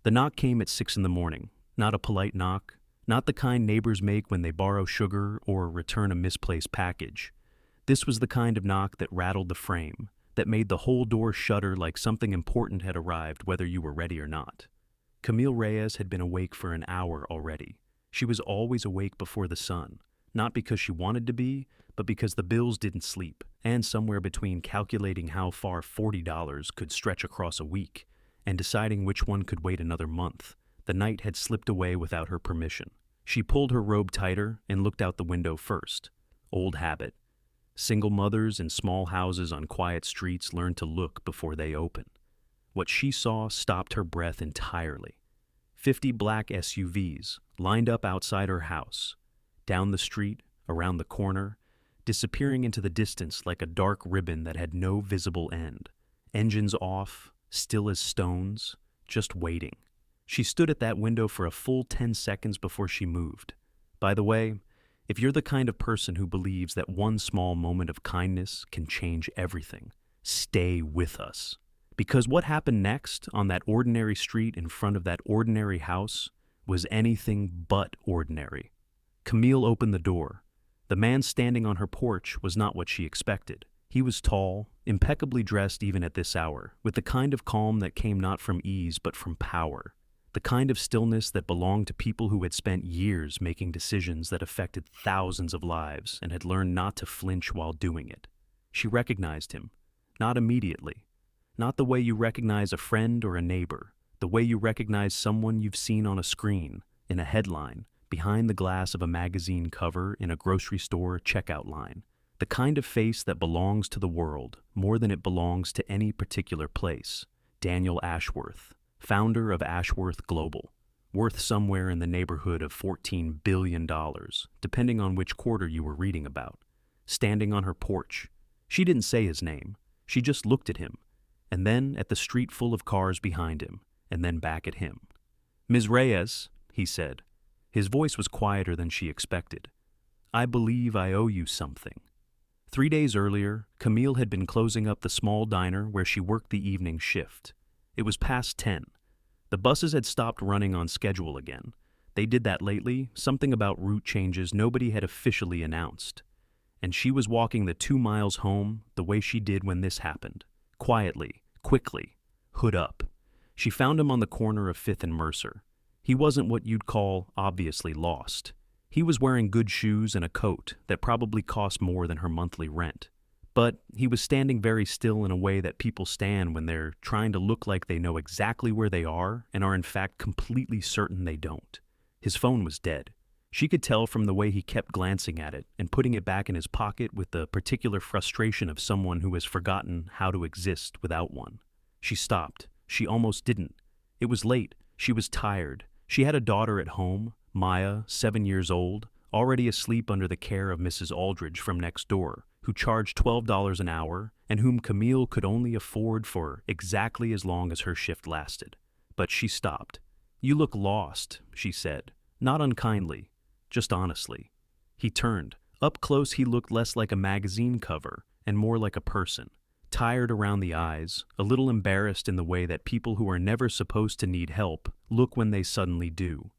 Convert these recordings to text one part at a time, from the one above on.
The knock came at 6 in the morning, not a polite knock, not the kind neighbors make when they borrow sugar or return a misplaced package. This was the kind of knock that rattled the frame, that made the whole door shudder like something important had arrived whether you were ready or not. Camille Reyes had been awake for an hour already. She was always awake before the sun, not because she wanted to be, but because the bills didn't sleep, and somewhere between calculating how far $40 could stretch across a week and deciding which one could wait another month, the night had slipped away without her permission. She pulled her robe tighter and looked out the window first. Old habit. Single mothers in small houses on quiet streets learn to look before they open. What she saw stopped her breath entirely. 50 black SUVs lined up outside her house, down the street, around the corner, disappearing into the distance like a dark ribbon that had no visible end. Engines off, still as stones, just waiting. She stood at that window for a full 10 seconds before she moved. By the way, if you're the kind of person who believes that one small moment of kindness can change everything, stay with us. Because what happened next on that ordinary street in front of that ordinary house was anything but ordinary. Camille opened the door. The man standing on her porch was not what she expected. He was tall, impeccably dressed even at this hour, with the kind of calm that came not from ease but from power. The kind of stillness that belonged to people who had spent years making decisions that affected thousands of lives and had learned not to flinch while doing it. She recognized him, not immediately. Not the way you recognize a friend or a neighbor, the way you recognize someone you've seen on a screen, in a headline, behind the glass of a magazine cover in a grocery store checkout line. The kind of face that belongs to the world more than it belongs to any particular place. Daniel Ashworth, founder of Ashworth Global, worth somewhere in the neighborhood of $14 billion, depending on which quarter you were reading about. Standing on her porch. She didn't say his name. She just looked at him, and then at the street full of cars behind him, and then back at him. "Ms. Reyes," he said. His voice was quieter than she expected. "I believe I owe you something." 3 days earlier, Camille had been closing up the small diner where she worked the evening shift. It was past 10. The buses had stopped running on schedule again. They did that lately, something about route changes nobody had officially announced. And she was walking the 2 miles home the way she did when this happened. Quietly, quickly, hood up. She found him on the corner of 5th and Mercer. He wasn't what you'd call obviously lost. He was wearing good shoes and a coat that probably cost more than her monthly rent. But he was standing very still in a way that people stand when they're trying to look like they know exactly where they are and are in fact completely certain they don't. His phone was dead. She could tell from the way he kept glancing at it and putting it back in his pocket with the particular frustration of someone who has forgotten how to exist without one. She stopped. She almost didn't. It was late. She was tired. She had a daughter at home, Maya, 7 years old, already asleep under the care of Mrs. Aldridge from next door, who charged $12 an hour and whom Camille could only afford for exactly as long as her shift lasted. But she stopped. "You look lost," she said, not unkindly, just honestly. He turned. Up close he looked less like a magazine cover and more like a person. Tired around the eyes, a little embarrassed in the way that people who are never supposed to need help look when they suddenly do.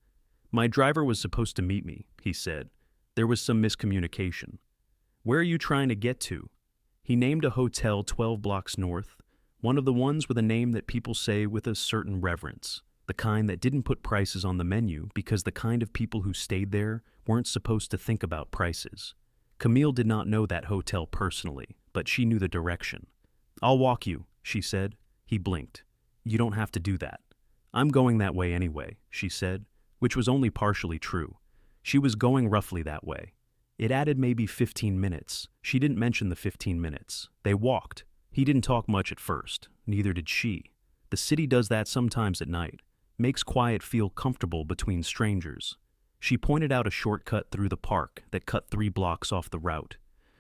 "My driver was supposed to meet me," he said. "There was some miscommunication." "Where are you trying to get to?" He named a hotel 12 blocks north, one of the ones with a name that people say with a certain reverence, the kind that didn't put prices on the menu because the kind of people who stayed there weren't supposed to think about prices. Camille did not know that hotel personally, but she knew the direction. "I'll walk you," she said. He blinked. "You don't have to do that." "I'm going that way anyway," she said, which was only partially true. She was going roughly that way. It added maybe 15 minutes. She didn't mention the 15 minutes. They walked. He didn't talk much at first. Neither did she. The city does that sometimes at night. Makes quiet feel comfortable between strangers. She pointed out a shortcut through the park that cut 3 blocks off the route.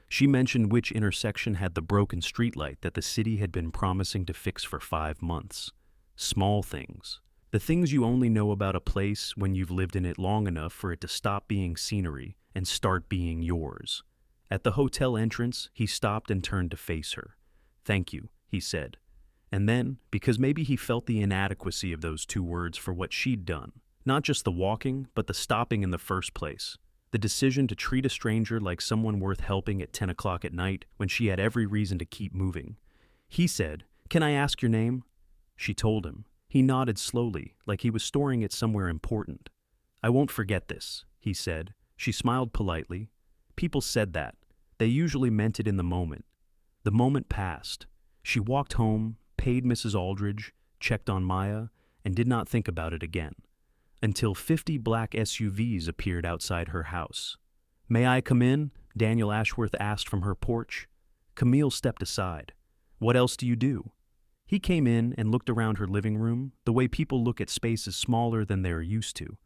She mentioned which intersection had the broken streetlight that the city had been promising to fix for 5 months. Small things. The things you only know about a place when you've lived in it long enough for it to stop being scenery and start being yours. At the hotel entrance, he stopped and turned to face her. "Thank you," he said. And then, because maybe he felt the inadequacy of those two words for what she'd done, not just the walking, but the stopping in the first place, the decision to treat a stranger like someone worth helping at 10 o'clock at night when she had every reason to keep moving. He said, "Can I ask your name?" She told him. He nodded slowly, like he was storing it somewhere important. "I won't forget this," he said. She smiled politely. People said that. They usually meant it in the moment. The moment passed. She walked home, paid Mrs. Aldridge, checked on Maya, and did not think about it again. Until 50 black SUVs appeared outside her house. "May I come in?" Daniel Ashworth asked from her porch. Camille stepped aside. "What else do you do?" He came in and looked around her living room, the way people look at spaces smaller than they are used to.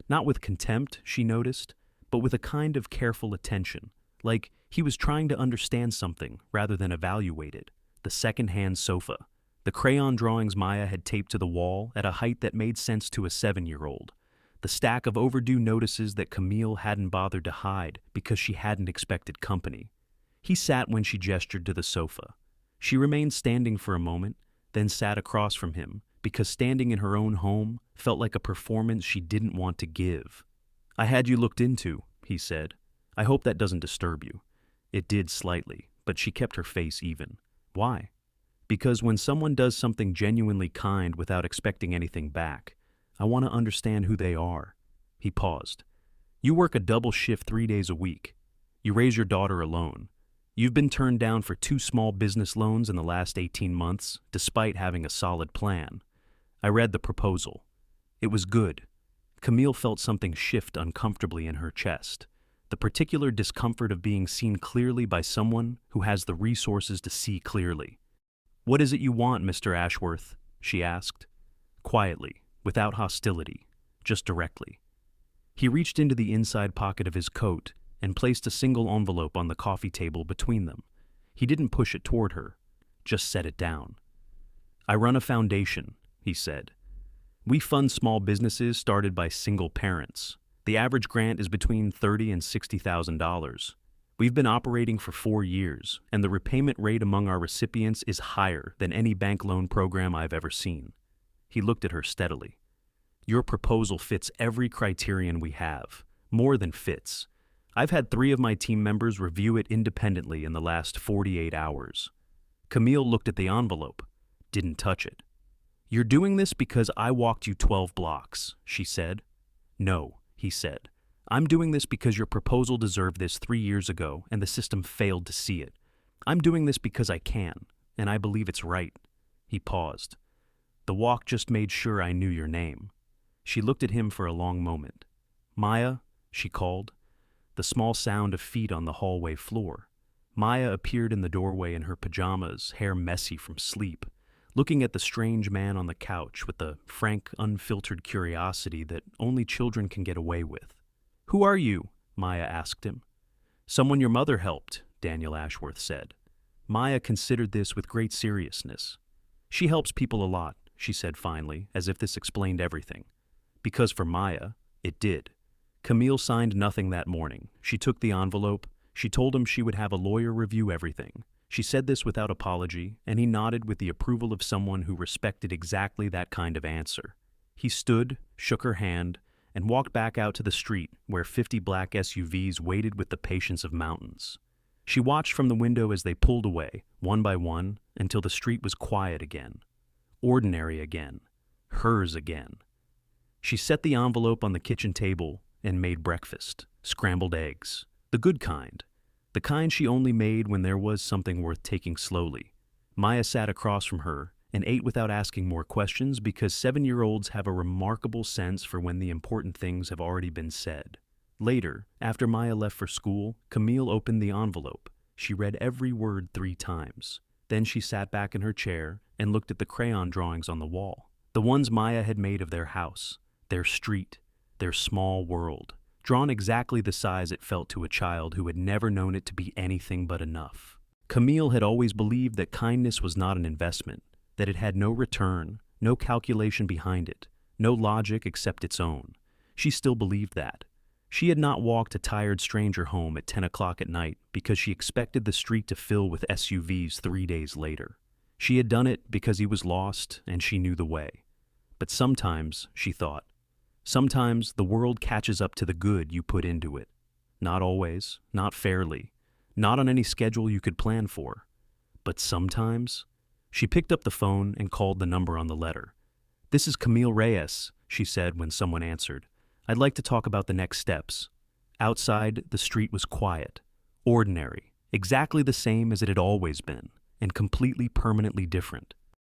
Not with contempt, she noticed, but with a kind of careful attention, like he was trying to understand something rather than evaluate it. The second-hand sofa. The crayon drawings Maya had taped to the wall at a height that made sense to a 7-year-old. The stack of overdue notices that Camille hadn't bothered to hide because she hadn't expected company. He sat when she gestured to the sofa. She remained standing for a moment, then sat across from him, because standing in her own home felt like a performance she didn't want to give. "I had you looked into," he said. "I hope that doesn't disturb you." It did slightly, but she kept her face even. Why? Because when someone does something genuinely kind without expecting anything back, I want to understand who they are. He paused. "You work a double shift 3 days a week. You raise your daughter alone. You've been turned down for 2 small business loans in the last 18 months, despite having a solid plan. I read the proposal. It was good." Camille felt something shift uncomfortably in her chest. The particular discomfort of being seen clearly by someone who has the resources to see clearly. "What is it you want, Mr. Ashworth?" she asked. Quietly, without hostility, just directly. He reached into the inside pocket of his coat and placed a single envelope on the coffee table between them. He didn't push it toward her, just set it down. "I run a foundation," he said. "We fund small businesses started by single parents. The average grant is between $30,000 and $60,000. We've been operating for 4 years, and the repayment rate among our recipients is higher than any bank loan program I've ever seen." He looked at her steadily. "Your proposal fits every criterion we have, more than fits. I've had 3 of my team members review it independently in the last 48 hours. Camille looked at the envelope, didn't touch it. "You're doing this because I walked you 12 blocks, she said. "No," he said. "I'm doing this because your proposal deserved this 3 years ago and the system failed to see it. I'm doing this because I can, and I believe it's right." He paused. "The walk just made sure I knew your name." She looked at him for a long moment. "Maya," she called. The small sound of feet on the hallway floor. Maya appeared in the doorway in her pajamas, hair messy from sleep, looking at the strange man on the couch with the frank, unfiltered curiosity that only children can get away with. "Who are you?" Maya asked him. "Someone your mother helped," Daniel Ashworth said. Maya considered this with great seriousness. "She helps people a lot," she said finally, as if this explained everything. Because for Maya, it did. Camille signed nothing that morning. She took the envelope. She told him she would have a lawyer review everything. She said this without apology, and he nodded with the approval of someone who respected exactly that kind of answer. He stood, shook her hand, and walked back out to the street where 50 black SUVs waited with the patience of mountains. She watched from the window as they pulled away, one by one, until the street was quiet again. Ordinary again. Hers again. She set the envelope on the kitchen table and made breakfast. Scrambled eggs. The good kind. The kind she only made when there was something worth taking slowly. Maya sat across from her and ate without asking more questions because 7-year-olds have a remarkable sense for when the important things have already been said. Later, after Maya left for school, Camille opened the envelope. She read every word 3 times. Then she sat back in her chair and looked at the crayon drawings on the wall. The ones Maya had made of their house, their street, their small world, drawn exactly the size it felt to a child who had never known it to be anything but enough. Camille had always believed that kindness was not an investment, that it had no return, no calculation behind it, no logic except its own. She still believed that. She had not walked a tired stranger home at 10 o'clock at night because she expected the street to fill with SUVs 3 days later. She had done it because he was lost and she knew the way. But sometimes, she thought, sometimes the world catches up to the good you put into it. Not always, not fairly, not on any schedule you could plan for. But sometimes, she picked up the phone and called the number on the letter. "This is Camille Reyes," she said when someone answered. "I'd like to talk about the next steps." Outside, the street was quiet, ordinary, exactly the same as it had always been, and completely permanently different.